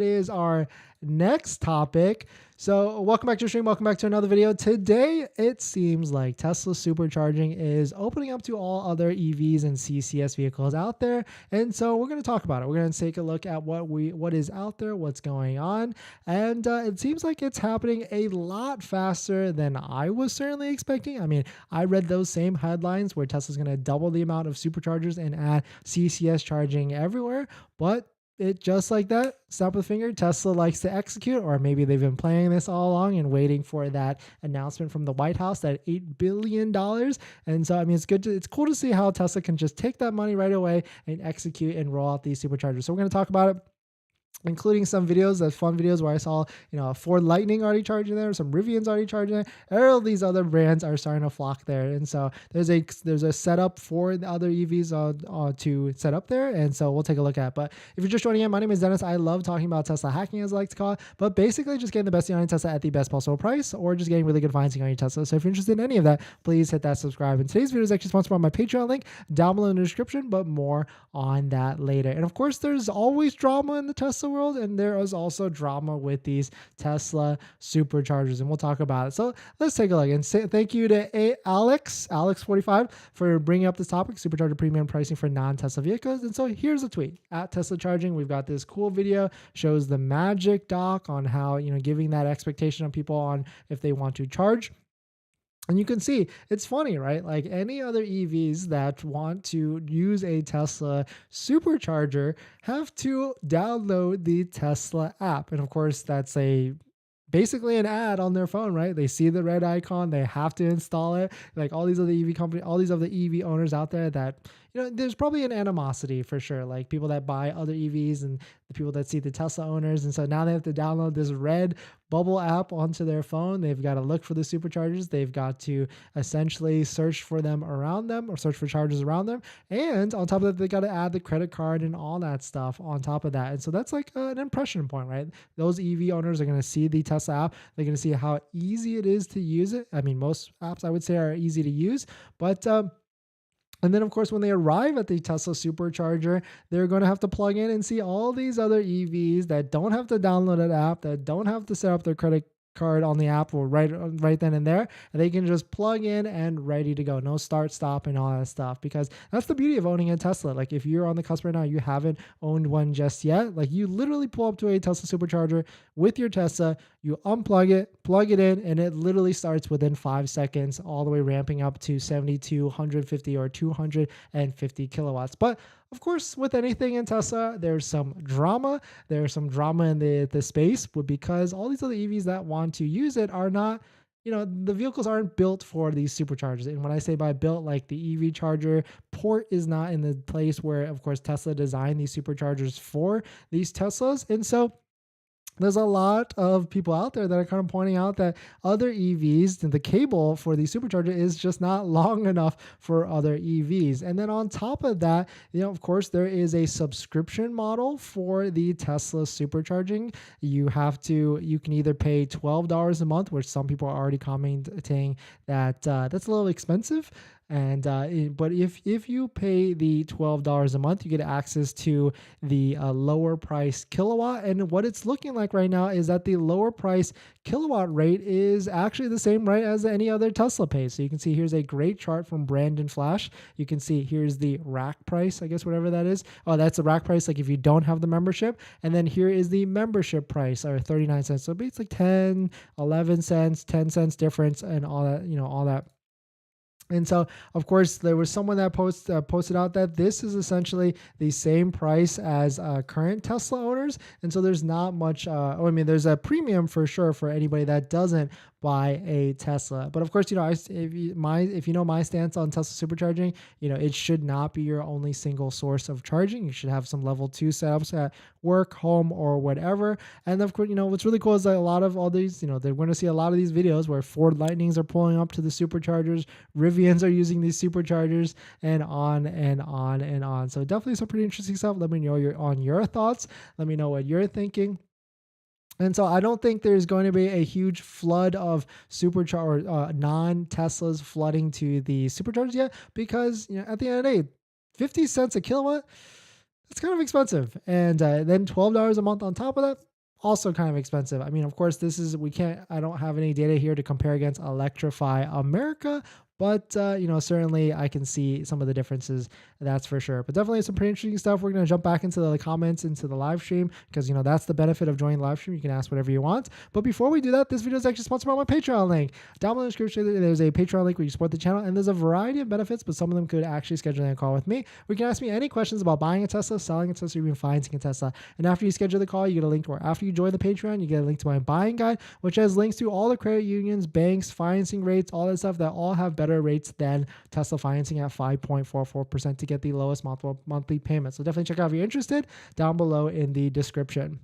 is our next topic. So welcome back to the stream. Welcome back to another video. Today, it seems like Tesla Supercharging is opening up to all other EVs and CCS vehicles out there. And so we're going to talk about it. We're going to take a look at what is out there, what's going on. And it seems like it's happening a lot faster than I was certainly expecting. I mean, I read those same headlines where Tesla's going to double the amount of superchargers and add CCS charging everywhere. But it just like that, snap of the finger, Tesla likes to execute, or maybe they've been planning this all along and waiting for that announcement from the White House, that $8 billion. And so, I mean, it's cool to see how Tesla can just take that money right away and execute and roll out these superchargers. So we're going to talk about it, including some videos, that's fun videos where I saw, a Ford Lightning already charging there, some Rivian's already charging there. All these other brands are starting to flock there, and so there's a setup for the other EVs to set up there, and so we'll take a look at it. But if you're just joining in, my name is Dennis. I love talking about Tesla hacking, as I like to call it, but basically just getting the best deal on your Tesla at the best possible price, or just getting really good financing on your Tesla. So if you're interested in any of that, please hit that subscribe. And today's video is actually sponsored by my Patreon link down below in the description, but more on that later. And of course, there's always drama in the Tesla world, and there is also drama with these Tesla superchargers, and we'll talk about it. So let's take a look and say thank you to Alex45 for bringing up this topic, supercharger premium pricing for non-Tesla vehicles. And so here's a tweet at Tesla Charging. We've got this cool video, shows the magic doc on how, giving that expectation of people on if they want to charge. And you can see, it's funny, right? Like any other EVs that want to use a Tesla supercharger have to download the Tesla app. And of course, that's basically an ad on their phone, right? They see the red icon, they have to install it. Like all these other EV companies, all these other EV owners out there that, there's probably an animosity for sure. Like people that buy other EVs and the people that see the Tesla owners. And so now they have to download this red bubble app onto their phone. They've got to look for the superchargers. They've got to essentially search for them around them, or search for chargers around them. And on top of that, they got to add the credit card and all that stuff on top of that. And so that's like an impression point, right? Those EV owners are going to see the Tesla app. They're going to see how easy it is to use it. I mean, most apps I would say are easy to use, but and then, of course, when they arrive at the Tesla supercharger, they're going to have to plug in and see all these other EVs that don't have to download an app, that don't have to set up their credit card on the app or right then and there, and they can just plug in and ready to go. No start, stop, and all that stuff, because that's the beauty of owning a Tesla. Like if you're on the cusp right now, you haven't owned one just yet, like you literally pull up to a Tesla supercharger with your Tesla, you unplug it, plug it in, and it literally starts within 5 seconds, all the way ramping up to 72, 150, or 250 kilowatts. But of course, with anything in Tesla, there's some drama. There's some drama in the space, but because all these other EVs that want to use it are not, the vehicles aren't built for these superchargers. And when I say by built, like the EV charger port is not in the place where, of course, Tesla designed these superchargers for these Teslas. And so there's a lot of people out there that are kind of pointing out that other EVs, the cable for the supercharger is just not long enough for other EVs. And then on top of that, of course, there is a subscription model for the Tesla supercharging. You can either pay $12 a month, which some people are already commenting that that's a little expensive. And but if you pay the $12 a month, you get access to the lower price kilowatt. And what it's looking like right now is that the lower price kilowatt rate is actually the same rate as any other Tesla pays. So you can see here's a great chart from Brandon Flash. You can see here's the rack price, I guess, whatever that is. Oh, that's the rack price, like if you don't have the membership. And then here is the membership price, or 39 cents. So it's like 10, 11 cents, 10 cents difference, and all that, all that. And so, of course, there was someone that posted out that this is essentially the same price as current Tesla owners. And so there's not much, there's a premium for sure for anybody that doesn't buy a Tesla. But of course, if you know my stance on Tesla supercharging, it should not be your only single source of charging. You should have some level 2 setups at work, home, or whatever. And of course, what's really cool is that a lot of all these, they're going to see a lot of these videos where Ford Lightnings are pulling up to the superchargers, Rivians are using these superchargers, and on and on and on. So definitely some pretty interesting stuff. Let me know your thoughts. Let me know what you're thinking. And so I don't think there's going to be a huge flood of non-Teslas flooding to the superchargers yet, because at the end of the day, 50 cents a kilowatt, it's kind of expensive. And then $12 a month on top of that, also kind of expensive. I mean, of course, I don't have any data here to compare against Electrify America, but certainly I can see some of the differences, that's for sure. But definitely some pretty interesting stuff. We're going to jump back into the comments into the live stream, because that's the benefit of joining the live stream. You can ask whatever you want. But before we do that, this video is actually sponsored by my Patreon link. Down below in the description, there's a Patreon link where you support the channel, and there's a variety of benefits, but some of them could actually schedule a call with me. We can ask me any questions about buying a Tesla, selling a Tesla, or even financing a Tesla. And after you schedule the call, you get a link to, or after you join the Patreon, you get a link to my buying guide, which has links to all the credit unions, banks, financing rates, all that stuff that all have better rates than Tesla financing at 5.44% to get the lowest monthly payment. So definitely check out if you're interested, down below in the description.